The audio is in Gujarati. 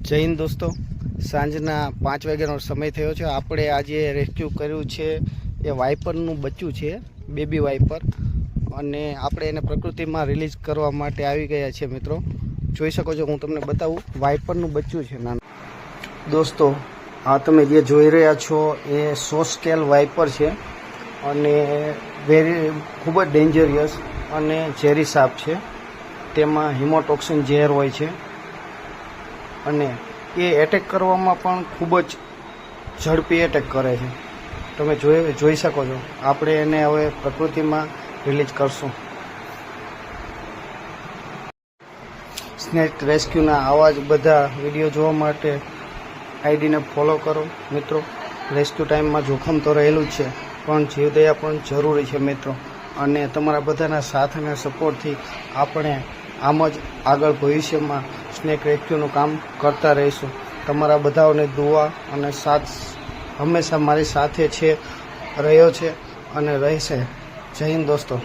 જય હિન્દ દોસ્તો, સાંજના 5 વાગ્યાનો સમય થયો છે। આપણે આજે રેસ્ક્યુ કર્યું છે એ વાઇપરનું બચ્ચું છે, બેબી વાઇપર, અને આપણે એને પ્રકૃતિમાં રિલીઝ કરવા માટે આવી ગયા છે। મિત્રો જોઈ શકો છો, હું તમને બતાવું, વાઇપરનું બચ્ચું છે નાનું। દોસ્તો, આ તમે જે જોઈ રહ્યા છો એ 100 સ્કેલ વાઇપર છે અને ખૂબ જ ડેન્જરિયસ અને ઝેરી સાપ છે। તેમાં હિમોટોક્સિન ઝેર હોય છે અને એ એટેક કરવામાં પણ ખૂબ જ ઝડપી એટેક કરે છે। તમે જોઈ શકો છો। આપણે એને હવે પ્રકૃતિમાં રિલીઝ કરશું। સ્નેક રેસ્ક્યુના આવા જ બધા વિડીયો જોવા માટે આઈડીને ફોલો કરો મિત્રો। રેસ્ક્યુ ટાઈમમાં જોખમ તો રહેલું જ છે, પણ જીવદયા પણ જરૂરી છે મિત્રો। અને તમારા બધાના સાથ અને સપોર્ટથી આપણે આમ જ આગળ ભવિષ્યમાં સ્નેક રેસ્ક્યુનું કામ કરતા રહીશું। તમારા બધાઓને દુઆ અને સાથ હંમેશા મારી સાથે છે, રહ્યો છે અને રહેશે। જય હિન્દ દોસ્તો।